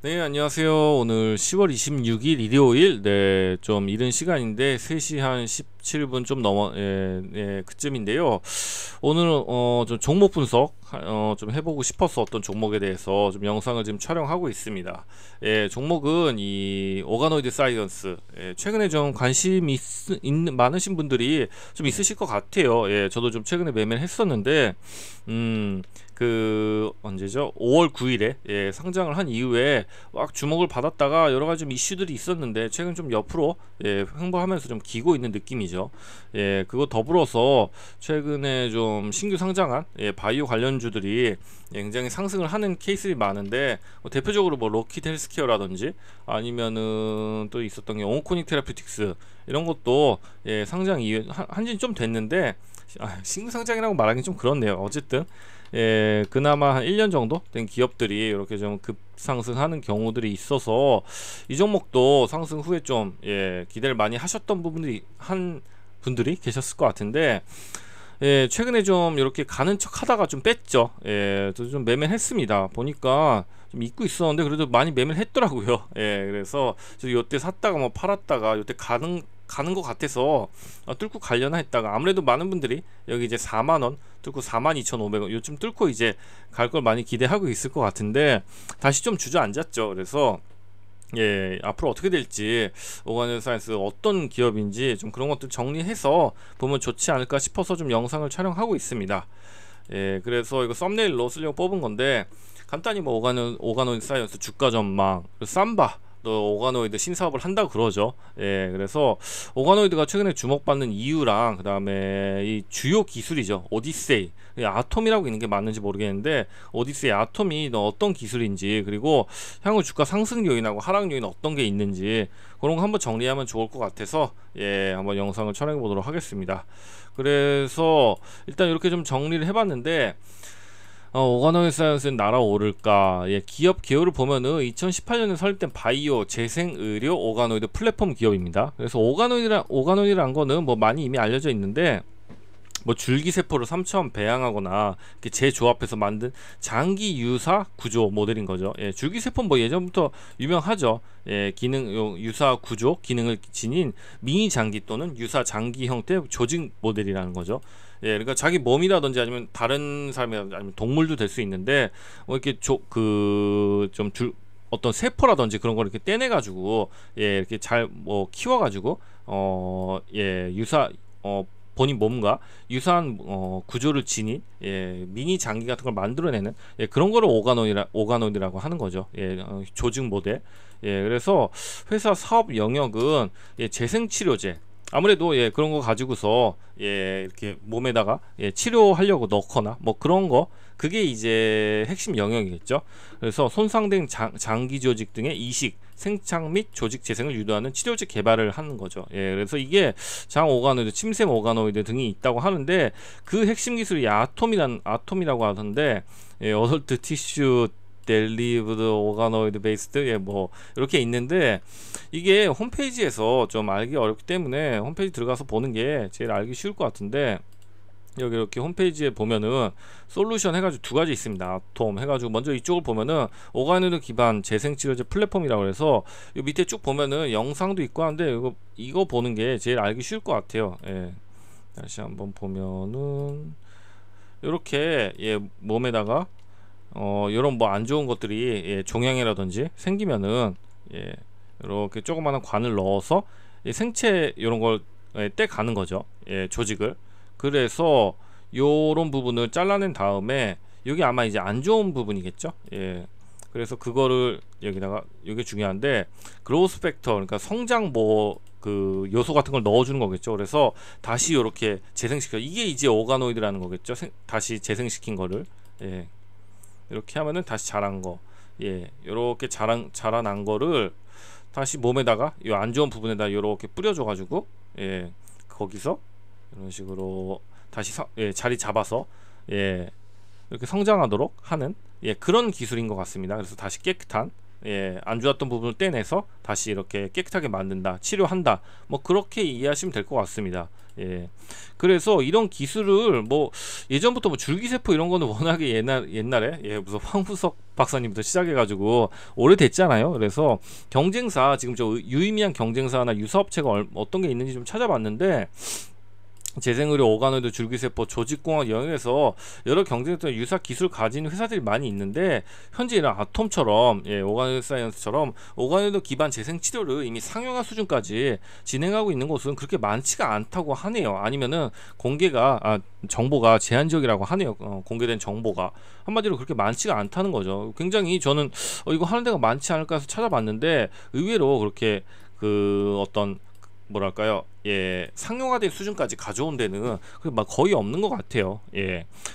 네, 안녕하세요. 오늘 10월 26일 일요일, 좀 이른 시간인데 3시 한 17분 좀 넘어, 그쯤인데요. 오늘은 좀 종목 분석 좀 해보고 싶어서 어떤 종목에 대해서 좀 영상을 지금 촬영하고 있습니다. 종목은 이 오가노이드 사이언스. 최근에 좀 관심 있는 많으신 분들이 좀 있으실 것 같아요. 저도 좀 최근에 매매를 했었는데, 그 언제죠? 5월 9일에 상장을 한 이후에 막 주목을 받았다가 여러 가지 좀 이슈들이 있었는데 최근 좀 옆으로 횡보하면서 좀 기고 있는 느낌이죠. 그거 더불어서 최근에 좀 신규 상장한 바이오 관련주들이 굉장히 상승을 하는 케이스들이 많은데, 대표적으로 뭐 로키드 헬스케어라든지 아니면은 또 있었던 게 온코닉 테라퓨틱스, 이런 것도 상장 이후 한지는 좀 됐는데, 신규 상장이라고 말하기 좀 그렇네요. 어쨌든 그나마 한 1년 정도 된 기업들이 이렇게 좀 급상승하는 경우들이 있어서 이 종목도 상승 후에 좀 기대를 많이 하셨던 분들이 계셨을 것 같은데, 최근에 좀 이렇게 가는 척 하다가 좀 뺐죠. 저도 좀 매매했습니다. 보니까 좀 잊고 있었는데 그래도 많이 매매를 했더라고요. 그래서 저 요때 샀다가 뭐 팔았다가 요때 가는 것 같아서 뚫고 가려나 했다가, 아무래도 많은 분들이 여기 이제 4만원 뚫고 42,500원 요쯤 뚫고 이제 갈 걸 많이 기대하고 있을 것 같은데, 다시 좀 주저앉았죠. 그래서 앞으로 어떻게 될지, 오가노 사이언스 어떤 기업인지 좀 그런 것들 정리해서 보면 좋지 않을까 싶어서 좀 영상을 촬영하고 있습니다. 그래서 이거 썸네일로 쓰려고 뽑은 건데, 간단히 뭐 오가노 사이언스 주가 전망, 그리고 삼바 또 오가노이드 신사업을 한다고 그러죠. 그래서 오가노이드가 최근에 주목받는 이유랑, 그 다음에 이 주요 기술이죠. 오디세이, 아톰이라고 있는 게 맞는지 모르겠는데, 오디세이 아톰이 어떤 기술인지, 그리고 향후 주가 상승 요인하고 하락 요인 어떤 게 있는지, 그런 거 한번 정리하면 좋을 것 같아서 한번 영상을 촬영해 보도록 하겠습니다. 그래서 일단 이렇게 좀 정리를 해봤는데, 오가노이 사이언스는 날아오를까? 기업 기여를 보면은 2018년에 설립된 바이오, 재생, 의료, 오가노이드 플랫폼 기업입니다. 그래서 오가노이드란 거는 뭐 많이 이미 알려져 있는데, 뭐 줄기세포를 3차원 배양하거나 이렇게 재조합해서 만든 장기 유사 구조 모델인 거죠. 줄기세포는 뭐 예전부터 유명하죠. 유사 구조 기능을 지닌 미니 장기 또는 유사 장기 형태 조직 모델이라는 거죠. 그러니까 자기 몸이라든지 아니면 다른 사람이라든지 아니면 동물도 될 수 있는데, 뭐 이렇게 어떤 세포라든지 그런 걸 이렇게 떼내가지고 이렇게 잘 뭐 키워가지고 유사 본인 몸과 유사한 구조를 지닌 미니 장기 같은 걸 만들어내는 그런 거를 오가노이드라고 하는 거죠. 조직 모델. 그래서 회사 사업 영역은 재생치료제, 아무래도 그런 거 가지고서 이렇게 몸에다가 치료하려고 넣거나 뭐 그런 거, 그게 이제 핵심 영역이겠죠. 그래서 손상된 장기 조직 등의 이식, 생착 및 조직 재생을 유도하는 치료제 개발을 하는 거죠. 그래서 이게 장 오가노이드, 침샘 오가노이드 등이 있다고 하는데, 그 핵심 기술이 아톰이라고 하던데, 어덜트 티슈 델리브드 오가노이드 베이스드, 뭐 이렇게 있는데, 이게 홈페이지에서 좀 알기 어렵기 때문에 홈페이지 들어가서 보는 게 제일 알기 쉬울 것 같은데, 여기 이렇게 홈페이지에 보면은 솔루션 해가지고 두 가지 있습니다. 아톰 해가지고 먼저 이쪽을 보면은 오가노이드 기반 재생치료제 플랫폼이라고 해서, 이 밑에 쭉 보면은 영상도 있고 한데, 이거 보는 게 제일 알기 쉬울 것 같아요. 다시 한번 보면은 이렇게 몸에다가 이런 뭐 안 좋은 것들이 종양이라든지 생기면은 이렇게 조그마한 관을 넣어서 생체 이런 걸 떼가는 거죠. 조직을. 그래서 요런 부분을 잘라낸 다음에, 여기 아마 이제 안 좋은 부분이겠죠. 그래서 그거를 여기다가, 이게 중요한데, 그로스 팩터, 그러니까 성장 뭐 그 요소 같은 걸 넣어주는 거겠죠. 그래서 다시 이렇게 재생시켜, 이게 이제 오가노이드라는 거겠죠. 다시 재생시킨 거를 이렇게 하면은 다시 자란 거, 이렇게 자라난 거를 다시 몸에다가 이 안 좋은 부분에다 이렇게 뿌려줘 가지고 거기서 이런 식으로 다시 자리 잡아서 이렇게 성장하도록 하는 그런 기술인 것 같습니다. 그래서 다시 깨끗한, 안 좋았던 부분을 떼내서 다시 이렇게 깨끗하게 만든다, 치료한다, 뭐 그렇게 이해하시면 될 것 같습니다. 그래서 이런 기술을 뭐 예전부터 뭐 줄기세포 이런 거는 워낙에 옛날에 무슨 황우석 박사님부터 시작해가지고 오래됐잖아요. 그래서 경쟁사 지금 저 유의미한 경쟁사나 유사업체가 어떤 게 있는지 좀 찾아봤는데 재생의료, 오가노이드, 줄기세포, 조직공학 영역에서 여러 경쟁했던 유사 기술을 가진 회사들이 많이 있는데 현재 이런 아톰처럼 오가노이드 사이언스처럼 오가노이드 기반 재생 치료를 이미 상용화 수준까지 진행하고 있는 곳은 그렇게 많지가 않다고 하네요. 아니면은 정보가 제한적이라고 하네요. 공개된 정보가 한마디로 그렇게 많지가 않다는 거죠. 굉장히 저는 이거 하는 데가 많지 않을까 해서 찾아봤는데 의외로 그렇게 어떤 뭐랄까요, 상용화된 수준까지 가져온 데는 막 거의 없는 것 같아요.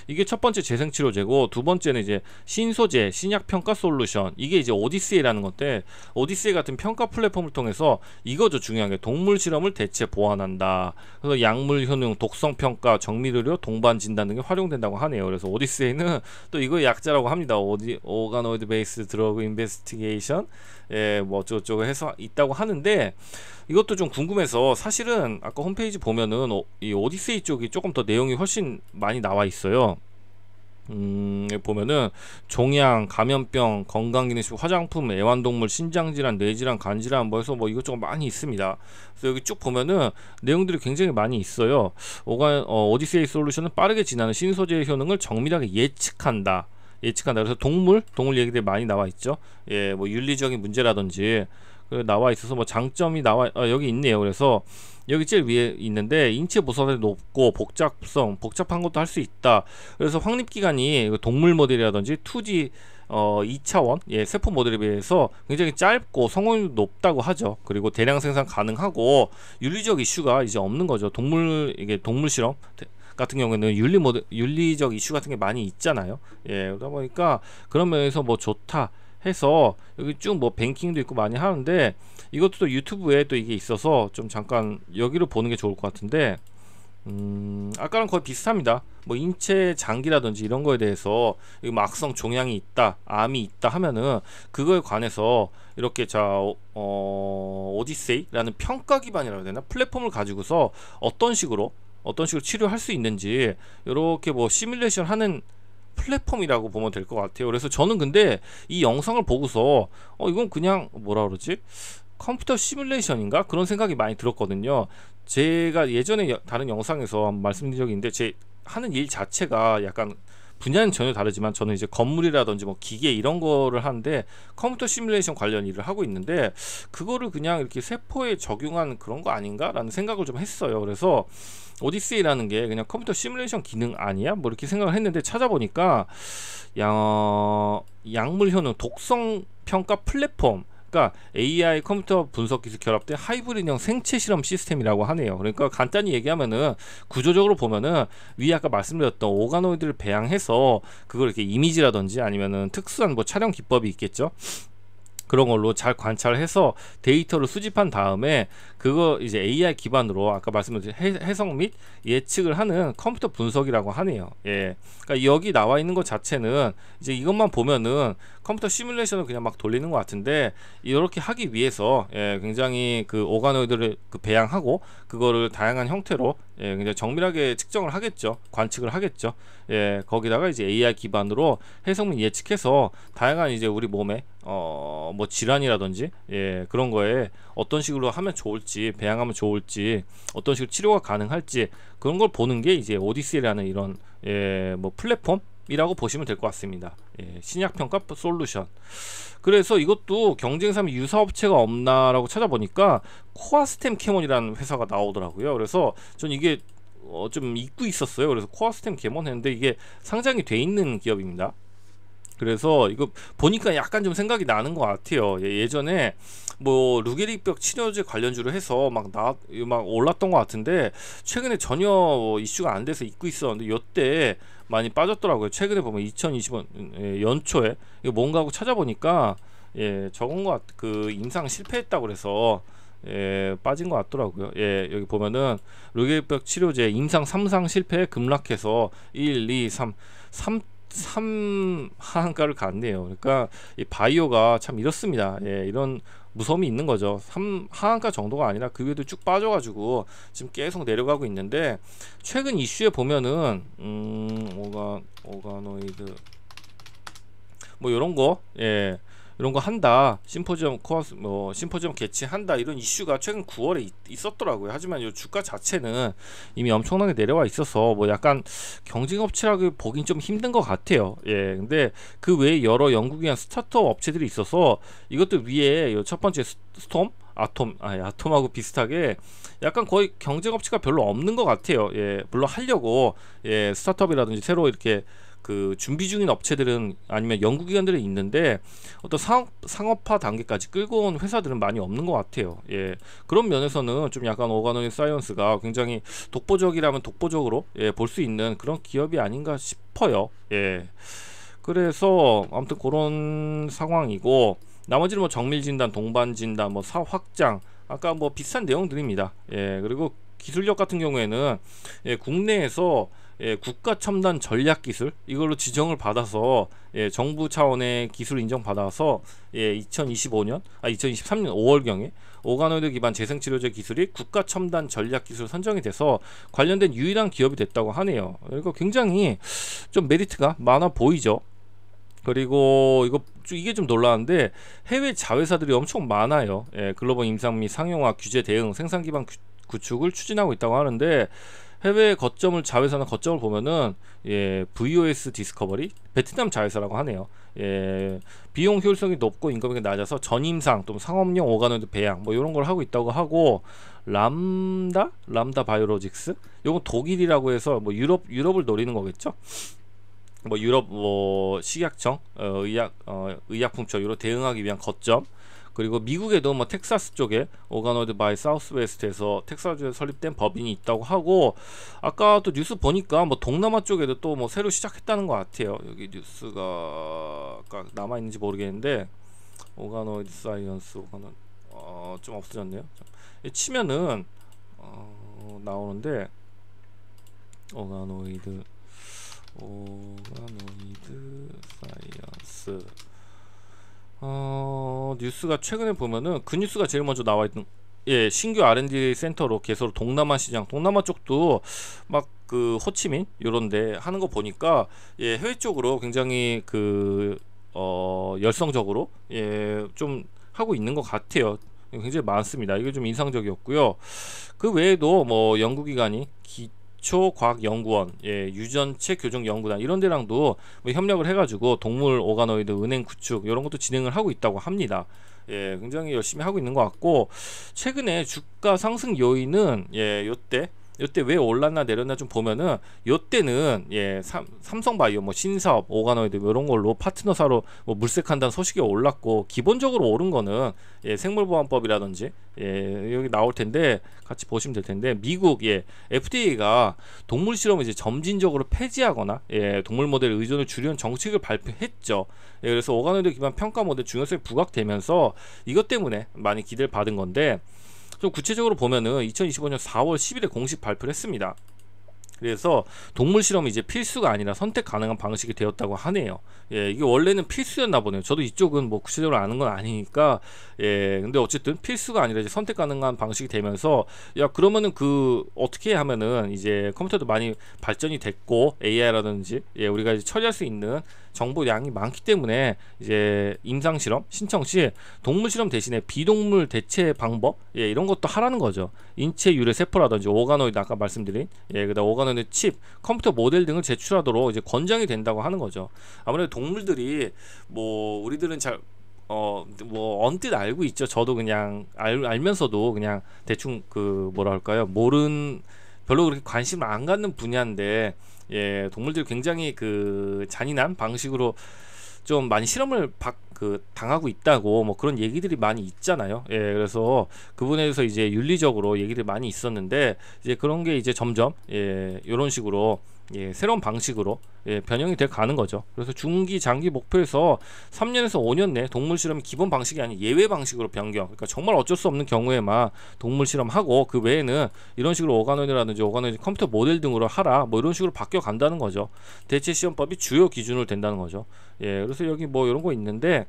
이게 첫 번째 재생치료제고, 두 번째는 이제 신소재 신약평가 솔루션, 이게 이제 오디세이라는 건데, 오디세이 같은 평가 플랫폼을 통해서 이거죠, 중요한 게 동물 실험을 대체 보완한다. 그래서 약물 효능, 독성 평가, 정밀의료, 동반 진단 등에 활용된다고 하네요. 그래서 오디세이는 또 이거 약자라고 합니다. 오가노이드 베이스 드러그 인베스티게이션, 뭐 어쩌고저쩌고 해서 있다고 하는데, 이것도 좀 궁금해서 사실은 아까 홈페이지 보면은 이 오디세이 쪽이 조금 더 내용이 훨씬 많이 나와 있어요. 보면은 종양, 감염병, 건강기능식, 화장품, 애완동물, 신장질환, 뇌질환, 간질환 뭐 해서 뭐 이것저것 많이 있습니다. 그래서 여기 쭉 보면은 내용들이 굉장히 많이 있어요. 오디세이 솔루션은 빠르게 진화하는 신소재의 효능을 정밀하게 예측한다. 그래서 동물 얘기들이 많이 나와 있죠. 뭐 윤리적인 문제라든지 나와 있어서 뭐 장점이 여기 있네요. 그래서 여기 제일 위에 있는데 인체 보살이 높고 복잡한 것도 할 수 있다. 그래서 확립 기간이 동물 모델이라든지 2D 2차원 세포 모델에 비해서 굉장히 짧고 성공률이 높다고 하죠. 그리고 대량 생산 가능하고 윤리적 이슈가 이제 없는 거죠. 이게 동물 실험 같은 경우에는 윤리적 이슈 같은 게 많이 있잖아요. 그러다 보니까 그런 면에서 뭐 좋다 해서 여기 쭉 뭐 뱅킹도 있고 많이 하는데, 이것도 또 유튜브에 또 이게 있어서 좀 잠깐 여기로 보는 게 좋을 것 같은데, 아까랑 거의 비슷합니다. 뭐 인체 장기라든지 이런 거에 대해서 악성 종양이 있다, 암이 있다 하면은 그거에 관해서 이렇게 오디세이라는 평가 기반이라고 해야 되나, 플랫폼을 가지고서 어떤 식으로 치료할 수 있는지 이렇게 뭐 시뮬레이션 하는 플랫폼이라고 보면 될 것 같아요. 그래서 저는 근데 이 영상을 보고서 이건 그냥 뭐라 그러지? 컴퓨터 시뮬레이션인가? 그런 생각이 많이 들었거든요. 제가 예전에 다른 영상에서 한번 말씀드린 적이 있는데, 제 하는 일 자체가 약간 분야는 전혀 다르지만 저는 이제 건물이라든지 뭐 기계 이런 거를 하는데 컴퓨터 시뮬레이션 관련 일을 하고 있는데, 그거를 그냥 이렇게 세포에 적용한 그런 거 아닌가? 라는 생각을 좀 했어요. 그래서 오디세이라는 게 그냥 컴퓨터 시뮬레이션 기능 아니야? 뭐 이렇게 생각을 했는데, 찾아보니까 약물 효능 독성 평가 플랫폼, 그러니까 AI 컴퓨터 분석 기술 결합된 하이브리드형 생체 실험 시스템이라고 하네요. 그러니까 간단히 얘기하면은 구조적으로 보면은 위에 아까 말씀드렸던 오가노이드를 배양해서 그걸 이렇게 이미지라든지 아니면은 특수한 뭐 촬영 기법이 있겠죠. 그런 걸로 잘 관찰해서 데이터를 수집한 다음에 그거 이제 AI 기반으로 아까 말씀드린 해석 및 예측을 하는 컴퓨터 분석이라고 하네요. 그러니까 여기 나와 있는 것 자체는 이제 이것만 보면은 컴퓨터 시뮬레이션을 그냥 막 돌리는 것 같은데, 이렇게 하기 위해서 굉장히 그 오가노이드를 배양하고 그거를 다양한 형태로 굉장히 정밀하게 측정을 하겠죠. 관측을 하겠죠. 거기다가 이제 AI 기반으로 해석 및 예측해서 다양한 이제 우리 몸에 뭐 질환이라든지 그런 거에 어떤 식으로 하면 좋을지, 배양하면 좋을지, 어떤 식으로 치료가 가능할지, 그런 걸 보는 게 이제 오디세이라는 이런 뭐 플랫폼이라고 보시면 될 것 같습니다. 신약평가 솔루션. 그래서 이것도 경쟁사 및 유사업체가 없나라고 찾아보니까 코아스템 캐몬이라는 회사가 나오더라고요. 그래서 전 이게 좀 잊고 있었어요. 그래서 코아스템 캐몬 했는데 이게 상장이 돼 있는 기업입니다. 그래서 이거 보니까 약간 좀 생각이 나는 것 같아요. 예전에 뭐 루게릭병 치료제 관련주로 해서 막 올랐던 것 같은데, 최근에 전혀 이슈가 안 돼서 잊고 있었는데 이때 많이 빠졌더라고요. 최근에 보면 2020년 연초에 이거 뭔가 하고 찾아보니까 적은 것 그 임상 실패했다고 그래서 빠진 것 같더라고요. 여기 보면은 루게릭병 치료제 임상 3상 실패에 급락해서 1, 2, 3 하한가를 갔네요. 그러니까 이 바이오가 참 이렇습니다. 이런 무서움이 있는 거죠. 3 하한가 정도가 아니라 그 위에도 쭉 빠져가지고 지금 계속 내려가고 있는데, 최근 이슈에 보면은 오가노이드 뭐 이런 거, 예, 이런 거 한다, 심포지엄 코어스 뭐 심포지엄 개최한다, 이런 이슈가 최근 9월에 있었더라고요. 하지만 이 주가 자체는 이미 엄청나게 내려와 있어서 뭐 약간 경쟁업체라고 보긴 좀 힘든 것 같아요. 예, 근데 그 외에 여러 연구기관 스타트업 업체들이 있어서 이것도 위에 첫 번째 스톰 아톰하고 비슷하게 약간 거의 경쟁업체가 별로 없는 것 같아요. 예, 물론 하려고, 예, 스타트업이라든지 새로 이렇게 그 준비 중인 업체들은 아니면 연구기관들이 있는데 어떤 상업화 단계까지 끌고 온 회사들은 많이 없는 것 같아요. 예, 그런 면에서는 좀 약간 오가노믹 사이언스가 굉장히 독보적이라면 독보적으로, 예, 볼 수 있는 그런 기업이 아닌가 싶어요. 예, 그래서 아무튼 그런 상황이고, 나머지는 뭐 정밀진단, 동반진단, 뭐 사업 확장, 아까 뭐 비슷한 내용들입니다. 예, 그리고 기술력 같은 경우에는, 예, 국내에서, 예, 국가 첨단 전략 기술 이걸로 지정을 받아서, 예, 정부 차원의 기술 인정 받아서, 예, 2023년 5월경에 오가노이드 기반 재생치료제 기술이 국가 첨단 전략 기술 선정이 돼서 관련된 유일한 기업이 됐다고 하네요. 그러니까 굉장히 좀 메리트가 많아 보이죠. 그리고 이게 좀 놀라운데 해외 자회사들이 엄청 많아요. 예, 글로벌 임상 및 상용화 규제 대응 생산 기반 구축을 추진하고 있다고 하는데, 해외 거점을 자회사나 거점을 보면은, 예, VOS 디스커버리 베트남 자회사라고 하네요. 예, 비용 효율성이 높고 인건비가 낮아서 전임상 또 상업용 오가노이드 배양 뭐 이런 걸 하고 있다고 하고, 람다 바이오로직스 요건 독일이라고 해서 뭐 유럽을 노리는 거겠죠. 뭐 유럽 뭐 식약청, 의약품 쪽 이로 대응하기 위한 거점. 그리고 미국에도 뭐 텍사스 쪽에 오가노이드 바이 사우스웨스트에서 텍사스에 설립된 법인이 있다고 하고, 아까 또 뉴스 보니까 뭐 동남아 쪽에도 또 뭐 새로 시작했다는 것 같아요. 여기 뉴스가 아까 남아 있는지 모르겠는데, 오가노이드 사이언스 좀 없어졌네요. 치면은 나오는데, 오가노이드 사이언스 뉴스가 최근에 보면은 그 뉴스가 제일 먼저 나와 있는, 예, 신규 R&D 센터로 개설 동남아 시장, 동남아 쪽도 막 그 호치민 요런데 하는 거 보니까, 예, 해외 쪽으로 굉장히 그 열성적으로, 예, 좀 하고 있는 것 같아요. 굉장히 많습니다. 이게 좀 인상적이었고요. 그 외에도 뭐 연구기관이 기초과학연구원, 예, 유전체 교정연구단 이런 데랑도 뭐 협력을 해가지고 동물 오가노이드 은행 구축 이런 것도 진행을 하고 있다고 합니다. 예, 굉장히 열심히 하고 있는 것 같고, 최근에 주가 상승 요인은, 예, 요때 왜 올랐나 내렸나 좀 보면은, 요때는, 예, 삼성바이오 뭐 신사업 오가노이드 뭐 이런 걸로 파트너사로 뭐 물색한다는 소식이 올랐고, 기본적으로 오른 거는, 예, 생물보안법이라든지, 예, 여기 나올 텐데 같이 보시면 될 텐데, 미국, 예, FDA가 동물 실험을 이제 점진적으로 폐지하거나, 예, 동물 모델 의존을 줄이는 정책을 발표했죠. 예, 그래서 오가노이드 기반 평가 모델 중요성이 부각되면서 이것 때문에 많이 기대를 받은 건데, 좀 구체적으로 보면은 2025년 4월 10일에 공식 발표를 했습니다. 그래서 동물 실험이 이제 필수가 아니라 선택 가능한 방식이 되었다고 하네요. 예, 이게 원래는 필수였나 보네요. 저도 이쪽은 뭐 구체적으로 아는 건 아니니까, 예, 근데 어쨌든 필수가 아니라 이제 선택 가능한 방식이 되면서, 야, 그러면은 그 어떻게 하면은 이제 컴퓨터도 많이 발전이 됐고 AI라든지, 예, 우리가 이제 처리할 수 있는 정보량이 많기 때문에 이제 임상 실험 신청 시 동물 실험 대신에 비동물 대체 방법, 예, 이런 것도 하라는 거죠. 인체 유래 세포라든지 오가노이드 아까 말씀드린, 예, 그다음 오가노이드 칩, 컴퓨터 모델 등을 제출하도록 이제 권장이 된다고 하는 거죠. 아무래도 동물들이 뭐 우리들은 잘 뭐 언뜻 알고 있죠. 저도 그냥 알면서도 그냥 대충 그 뭐라 할까요, 별로 그렇게 관심을 안 갖는 분야인데, 예, 동물들이 굉장히 그 잔인한 방식으로 좀 많이 실험을 당하고 있다고 뭐 그런 얘기들이 많이 있잖아요. 예, 그래서 그 부분에 대해서 이제 윤리적으로 얘기들이 많이 있었는데, 이제 그런 게 이제 점점, 예, 이런 식으로, 예, 새로운 방식으로, 예, 변형이 돼 가는 거죠. 그래서 중기 장기 목표에서 3년에서 5년 내 동물 실험이 기본 방식이 아닌 예외 방식으로 변경, 그러니까 정말 어쩔 수 없는 경우에만 동물 실험하고 그 외에는 이런 식으로 오가노이드라든지 오가노이드 컴퓨터 모델 등으로 하라, 뭐 이런 식으로 바뀌어 간다는 거죠. 대체 시험법이 주요 기준으로 된다는 거죠. 예, 그래서 여기 뭐 이런 거 있는데,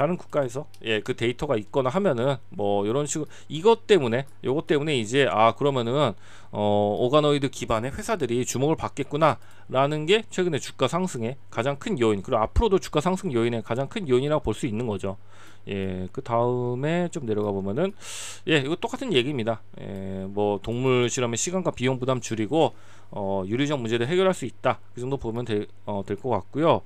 다른 국가에서 그 데이터가 있거나 하면은 뭐 이런 식으로 요것 때문에 이제 그러면은 오가노이드 기반의 회사들이 주목을 받겠구나 라는 게 최근에 주가 상승의 가장 큰 요인, 그리고 앞으로도 주가 상승 요인의 가장 큰 요인이라고 볼 수 있는 거죠. 그 다음에 좀 내려가 보면은 이거 똑같은 얘기입니다. 뭐 동물 실험의 시간과 비용 부담 줄이고 윤리적 문제를 해결할 수 있다, 그 정도 보면 될 것 같고요.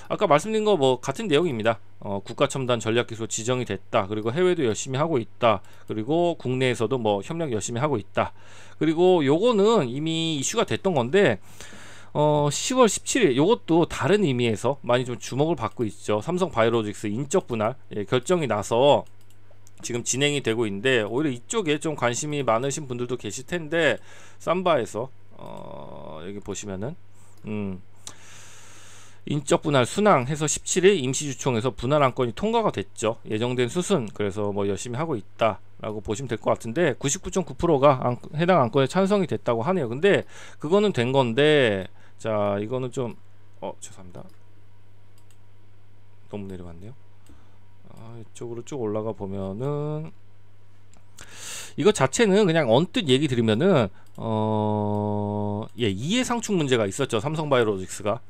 아까 말씀드린 거 뭐 같은 내용입니다. 국가 첨단 전략기술 지정이 됐다, 그리고 해외도 열심히 하고 있다, 그리고 국내에서도 뭐 협력 열심히 하고 있다. 그리고 요거는 이미 이슈가 됐던 건데 10월 17일 요것도 다른 의미에서 많이 좀 주목을 받고 있죠. 삼성바이오로직스 인적 분할 결정이 나서 지금 진행이 되고 있는데, 오히려 이쪽에 좀 관심이 많으신 분들도 계실 텐데, 삼바에서 여기 보시면은 인적 분할 순항해서 17일 임시주총에서 분할 안건이 통과가 됐죠. 예정된 수순, 그래서 뭐 열심히 하고 있다 라고 보시면 될 것 같은데, 99.9%가 해당 안건에 찬성이 됐다고 하네요. 근데 그거는 된 건데, 자 이거는 좀 죄송합니다, 너무 내려갔네요. 이쪽으로 쭉 올라가 보면은 이거 자체는 그냥 언뜻 얘기 드리면은 이해 상충 문제가 있었죠. 삼성바이오로직스가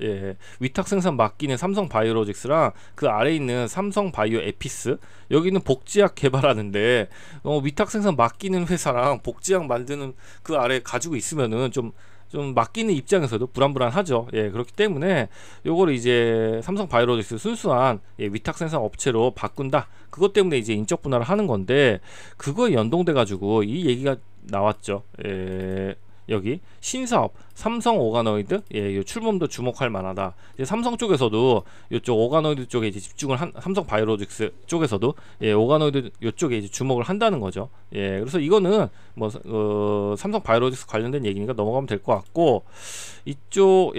위탁 생산 맡기는 삼성바이오로직스랑 그 아래 있는 삼성바이오 에피스, 여기는 복제약 개발하는데 위탁 생산 맡기는 회사랑 복제약 만드는 그 아래 가지고 있으면은 좀 맡기는 입장에서도 불안불안하죠. 그렇기 때문에 요거를 이제 삼성바이오로직스 순수한 위탁 생산 업체로 바꾼다, 그것 때문에 이제 인적 분할을 하는 건데, 그거에 연동돼 가지고 이 얘기가 나왔죠. 여기 신사업 삼성 오가노이드 요 출범도 주목할 만하다. 이제 삼성 쪽에서도 이쪽 오가노이드 쪽에 이제 집중을 한, 삼성 바이오로직스 쪽에서도 오가노이드 요쪽에 이제 주목을 한다는 거죠. 그래서 이거는 뭐 삼성 바이오로직스 관련된 얘기니까 넘어가면 될 것 같고, 이쪽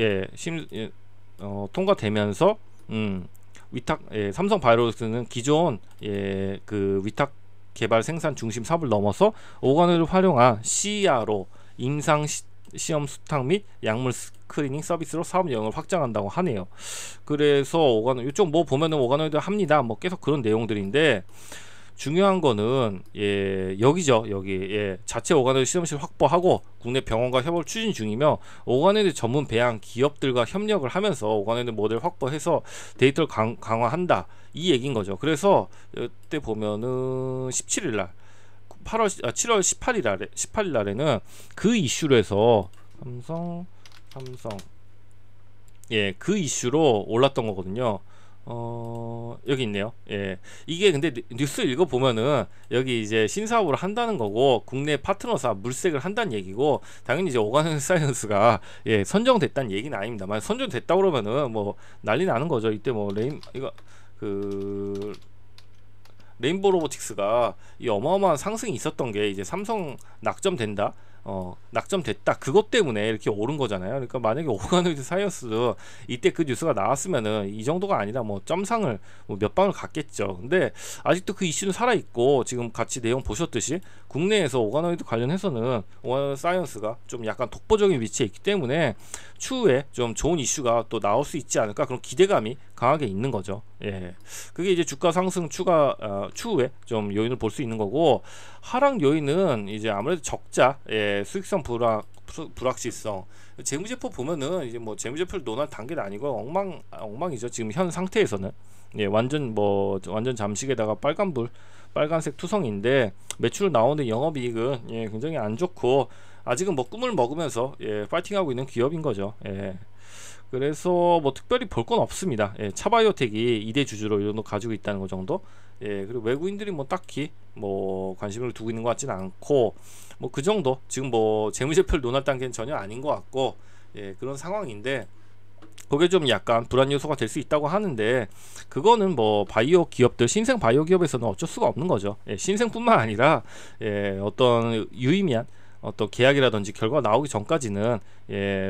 통과되면서 위탁 삼성 바이오로직스는 기존 그 위탁 개발 생산 중심 사업을 넘어서 오가노이드를 활용한 CRO 임상 시험 수탁 및 약물 스크리닝 서비스로 사업 영역을 확장한다고 하네요. 그래서 오가노이드 이쪽 뭐 보면은 오가노이드 합니다, 뭐 계속 그런 내용들인데, 중요한 거는 여기죠. 여기 자체 오가노이드 실험실 확보하고 국내 병원과 협업을 추진 중이며, 오가노이드 전문 배양 기업들과 협력을 하면서 오가노이드 모델 확보해서 데이터를 강화한다, 이 얘기인 거죠. 그래서 이때 보면은 17일날 7월 18일 날에는 그 이슈로 해서 삼성 그 이슈로 올랐던 거거든요. 여기 있네요. 이게 근데 뉴스 읽어 보면은 여기 이제 신사업을 한다는 거고 국내 파트너사 물색을 한다는 얘기고, 당연히 이제 오가노이드 사이언스가 선정됐다는 얘기는 아닙니다만, 선정됐다 그러면은 뭐 난리 나는 거죠. 이때 뭐 레인보우 로보틱스가 이 어마어마한 상승이 있었던 게 이제 삼성 낙점된다, 낙점됐다, 그것 때문에 이렇게 오른 거잖아요. 그러니까 만약에 오가노이드 사이언스도 이때 그 뉴스가 나왔으면은 이 정도가 아니라 뭐 점상을 몇 방을 갔겠죠. 근데 아직도 그 이슈는 살아있고, 지금 같이 내용 보셨듯이 국내에서 오가노이드 관련해서는 오가노이드 사이언스가 좀 약간 독보적인 위치에 있기 때문에 추후에 좀 좋은 이슈가 또 나올 수 있지 않을까, 그런 기대감이 강하게 있는 거죠. 그게 이제 주가 상승 추후에 좀 요인을 볼 수 있는 거고, 하락 요인은 이제 아무래도 적자, 수익성 불확실성, 재무제표 보면은 이제 뭐 재무제표를 논할 단계는 아니고 엉망이죠. 지금 현 상태에서는 완전 잠식에다가 빨간색 투성인데, 매출 나오는데 영업이익은 굉장히 안 좋고, 아직은 뭐 꿈을 먹으면서 파이팅하고 있는 기업인 거죠. 그래서 뭐 특별히 볼 건 없습니다. 차바이오텍이 2대 주주로 이 정도 가지고 있다는 것 정도. 그리고 외국인들이 뭐 딱히 뭐 관심을 두고 있는 것 같지는 않고, 뭐 그 정도. 지금 뭐 재무제표를 논할 단계는 전혀 아닌 것 같고, 그런 상황인데, 그게 좀 약간 불안 요소가 될 수 있다고 하는데, 그거는 뭐 바이오 기업들, 신생 바이오 기업에서는 어쩔 수가 없는 거죠. 신생뿐만 아니라 어떤 유의미한 어떤 계약이라든지 결과가 나오기 전까지는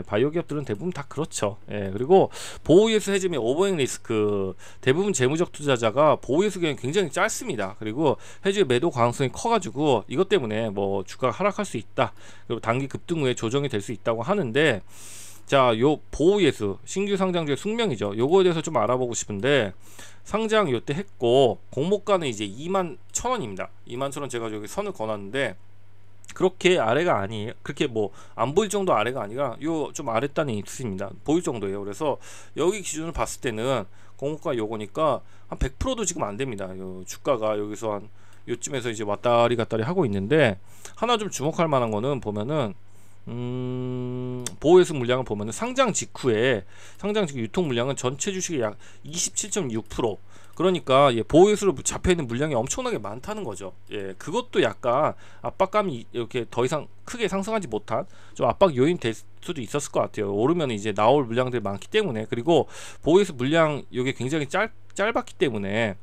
바이오 기업들은 대부분 다 그렇죠. 그리고 보호예수 해지 및 오버행 리스크, 대부분 재무적 투자자가 보호예수 기간이 굉장히 짧습니다. 그리고 해지의 매도 가능성이 커가지고 이것 때문에 뭐 주가가 하락할 수 있다, 그리고 단기 급등 후에 조정이 될 수 있다고 하는데, 자, 요 보호예수 신규 상장주의 숙명이죠. 요거에 대해서 좀 알아보고 싶은데, 상장 요때 했고 공모가는 이제 21,000원입니다. 21,000원 제가 여기 선을 그어놨는데, 그렇게 아래가 아니에요. 그렇게 뭐 안 보일 정도 아래가 아니라 요 좀 아랫단이 있습니다. 보일 정도예요. 그래서 여기 기준을 봤을 때는 공모가 요거니까 한 100%도 지금 안 됩니다. 요 주가가 여기서 한 요쯤에서 이제 왔다리 갔다리 하고 있는데, 하나 좀 주목할 만한 거는 보면은 보호예수 물량을 보면은 상장 직후 유통 물량은 전체 주식의 약 27.6%. 그러니까 보호예수로 잡혀 있는 물량이 엄청나게 많다는 거죠. 그것도 약간 압박감이 이렇게 더 이상 크게 상승하지 못한 좀 압박 요인 될 수도 있었을 것 같아요. 오르면 이제 나올 물량들이 많기 때문에. 그리고 보호예수 물량 이게 굉장히 짧았기 때문에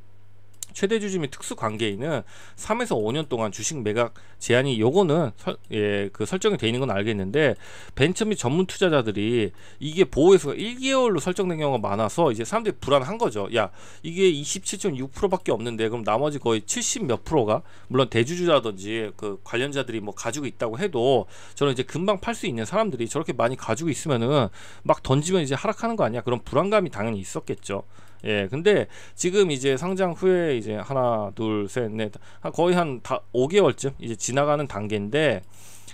최대 주주 및 특수 관계인은 3에서 5년 동안 주식 매각 제한이 요거는 설정이 되어 있는 건 알겠는데, 벤처 및 전문 투자자들이 이게 보호예수가 1개월로 설정된 경우가 많아서 이제 사람들이 불안한 거죠. 야, 이게 27.6%밖에 없는데 그럼 나머지 거의 70 몇 프로가, 물론 대주주라든지 그 관련자들이 뭐 가지고 있다고 해도 저는 이제 금방 팔 수 있는 사람들이 저렇게 많이 가지고 있으면은 막 던지면 이제 하락하는 거 아니야? 그런 불안감이 당연히 있었겠죠. 근데 지금 이제 상장 후에 이제 하나, 둘, 셋, 넷, 거의 한 5개월쯤 이제 지나가는 단계인데,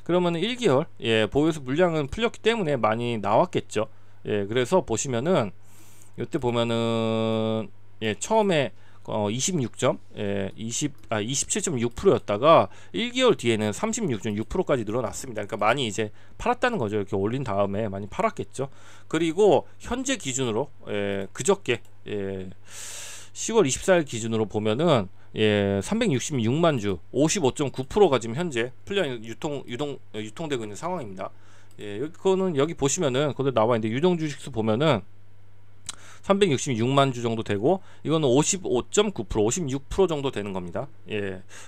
그러면 1개월 보호예수 물량은 풀렸기 때문에 많이 나왔겠죠. 그래서 보시면은 이때 보면은 처음에 27.6%였다가 1개월 뒤에는 36.6%까지 늘어났습니다. 그러니까 많이 이제 팔았다는 거죠. 이렇게 올린 다음에 많이 팔았겠죠. 그리고 현재 기준으로 그저께 10월 24일 기준으로 보면은 366만 주 55.9%가 지금 현재 풀려 유통되고 있는 상황입니다. 그거는 여기 보시면은 그대로 나와 있는데, 유동 주식수 보면은 366만 주 정도 되고, 이거는 55.9% 56% 정도 되는 겁니다.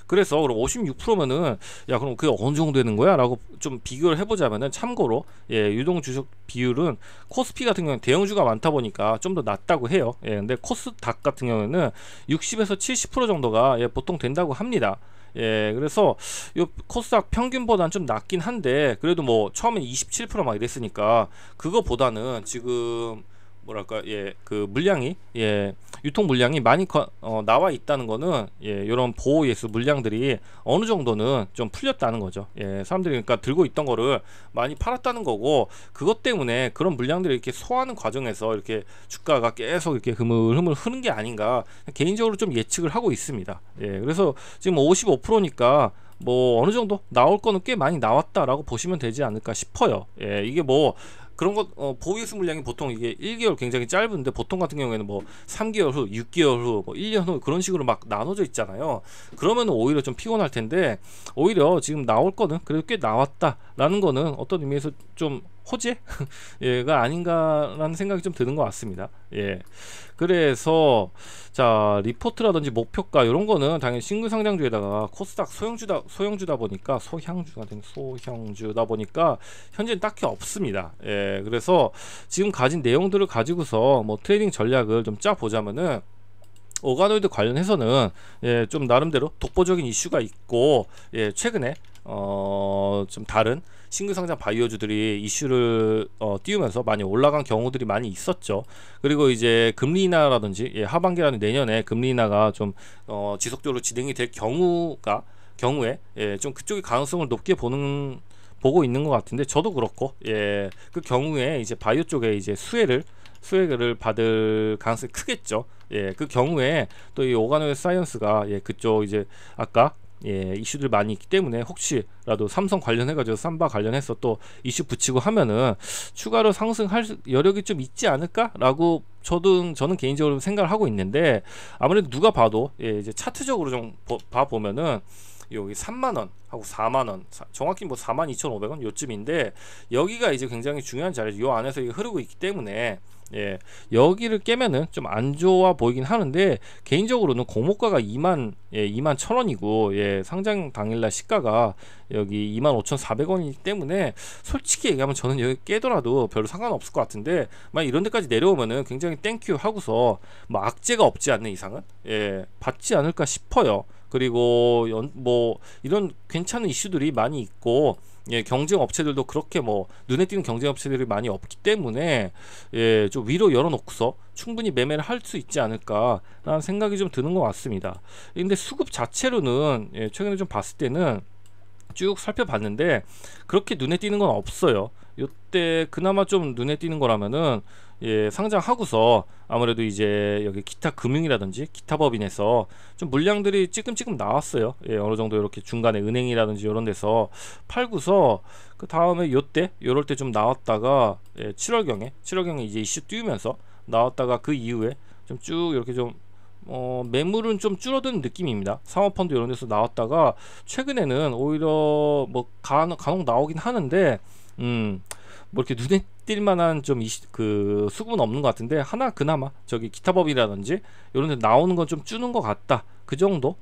그래서 그럼 56%면은 야, 그럼 그게 어느 정도 되는 거야? 라고 좀 비교를 해보자면은, 참고로 유동 주식 비율은 코스피 같은 경우는 대형주가 많다 보니까 좀 더 낮다고 해요. 근데 코스닥 같은 경우에는 60에서 70% 정도가 보통 된다고 합니다. 그래서 요 코스닥 평균보다는 좀 낮긴 한데, 그래도 뭐 처음에 27% 막 이랬으니까 그거보다는 지금 뭐랄까 그 물량이 유통 물량이 많이 나와 있다는 거는 이런 보호예수 물량들이 어느 정도는 좀 풀렸다는 거죠. 사람들이 그러니까 들고 있던 거를 많이 팔았다는 거고, 그것 때문에 그런 물량들을 이렇게 소화하는 과정에서 이렇게 주가가 계속 이렇게 흐물흐물 흐른 게 아닌가 개인적으로 좀 예측을 하고 있습니다. 그래서 지금 55%니까 뭐 어느 정도 나올 거는 꽤 많이 나왔다라고 보시면 되지 않을까 싶어요. 이게 뭐 그런 것 보호예수 물량이 보통 이게 1개월 굉장히 짧은데, 보통 같은 경우에는 뭐 3개월 후, 6개월 후, 뭐 1년 후 그런 식으로 막 나눠져 있잖아요. 그러면 오히려 좀 피곤할 텐데, 오히려 지금 나올 거는 그래도 꽤 나왔다라는 거는 어떤 의미에서 좀 호재가 아닌가라는 생각이 좀 드는 것 같습니다. 그래서 자, 리포트라든지 목표가 이런 거는 당연히 신규 상장주에다가 코스닥 소형주다 보니까 소형주다 보니까 현재는 딱히 없습니다. 그래서 지금 가진 내용들을 가지고서 뭐 트레이딩 전략을 좀 짜 보자면은, 오가노이드 관련해서는 좀 나름대로 독보적인 이슈가 있고, 최근에 좀 다른 신규 상장 바이오주들이 이슈를 띄우면서 많이 올라간 경우들이 많이 있었죠. 그리고 이제 금리 인하라든지 하반기라는 내년에 금리 인하가 좀 지속적으로 진행이 될 경우에 좀 그쪽의 가능성을 높게 보고 있는 것 같은데, 저도 그렇고 그 경우에 이제 바이오 쪽에 이제 수혜를 받을 가능성이 크겠죠. 그 경우에 또 이 오가노이드 사이언스가 그쪽 이제 아까 이슈들 많이 있기 때문에 혹시라도 삼성 관련해가지고 삼바 관련해서 또 이슈 붙이고 하면은 추가로 상승할 여력이 좀 있지 않을까라고 저는 개인적으로 생각을 하고 있는데, 아무래도 누가 봐도 이제 차트적으로 좀 봐보면은 여기 3만원 하고 4만원, 정확히 뭐 42,500원 요쯤인데, 여기가 이제 굉장히 중요한 자리, 요 안에서 이게 흐르고 있기 때문에 여기를 깨면은 좀 안 좋아 보이긴 하는데, 개인적으로는 공모가가 21,000원이고 상장 당일날 시가가 여기 25,400원이기 때문에, 솔직히 얘기하면 저는 여기 깨더라도 별로 상관없을 것 같은데, 만약 이런 데까지 내려오면은 굉장히 땡큐 하고서 뭐 악재가 없지 않는 이상은 받지 않을까 싶어요. 그리고 뭐 이런 괜찮은 이슈들이 많이 있고, 예, 경쟁 업체들도 그렇게 뭐 눈에 띄는 경쟁 업체들이 많이 없기 때문에, 예, 좀 위로 열어놓고서 충분히 매매를 할 수 있지 않을까라는 생각이 좀 드는 것 같습니다. 근데 수급 자체로는, 예, 최근에 좀 봤을 때는 쭉 살펴봤는데 그렇게 눈에 띄는 건 없어요. 요때 그나마 좀 눈에 띄는 거라면은, 예, 상장하고서 아무래도 이제 여기 기타 금융이라든지 기타 법인에서 좀 물량들이 찌끔찌끔 나왔어요. 예, 어느 정도 이렇게 중간에 은행이라든지 이런 데서 팔고서 그 다음에 요때 요럴 때 좀 나왔다가, 예, 7월경에 이제 이슈 띄우면서 나왔다가 그 이후에 좀 쭉 이렇게 좀 매물은 좀 줄어드는 느낌입니다. 사모펀드 이런 데서 나왔다가 최근에는 오히려 뭐 간혹 나오긴 하는데, 뭐 이렇게 눈에 띌 만한 좀 그 수급은 없는 것 같은데, 하나 그나마 저기 기타법이라든지 이런 데 나오는 건 좀 주는 것 같다, 그 정도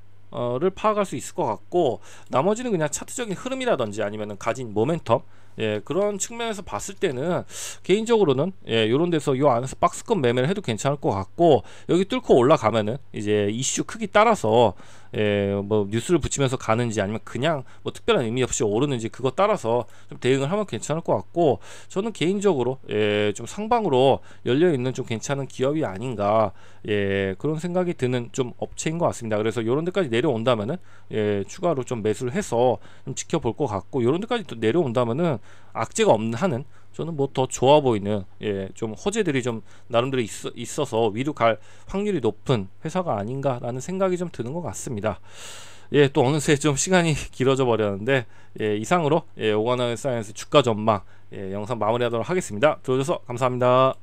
를 파악할 수 있을 것 같고, 나머지는 그냥 차트적인 흐름이라든지 아니면은 가진 모멘텀, 예, 그런 측면에서 봤을 때는 개인적으로는, 예, 요런 데서 요 안에서 박스권 매매를 해도 괜찮을 것 같고, 여기 뚫고 올라가면은 이제 이슈 크기 따라서, 예, 뭐 뉴스를 붙이면서 가는지 아니면 그냥 뭐 특별한 의미 없이 오르는지 그거 따라서 좀 대응을 하면 괜찮을 것 같고, 저는 개인적으로, 예, 좀 상방으로 열려 있는 좀 괜찮은 기업이 아닌가, 예, 그런 생각이 드는 좀 업체인 것 같습니다. 그래서 요런 데까지 내려온다면은, 예, 추가로 좀 매수를 해서 좀 지켜볼 것 같고, 요런 데까지 또 내려온다면은 악재가 없는 한은 저는 뭐 더 좋아 보이는, 예, 좀 호재들이 좀 나름대로 있어서 위로 갈 확률이 높은 회사가 아닌가라는 생각이 좀 드는 것 같습니다. 예, 또 어느새 좀 시간이 길어져 버렸는데, 예, 이상으로, 예, 오가나의 사이언스 주가 전망, 예, 영상 마무리하도록 하겠습니다. 들어줘서 감사합니다.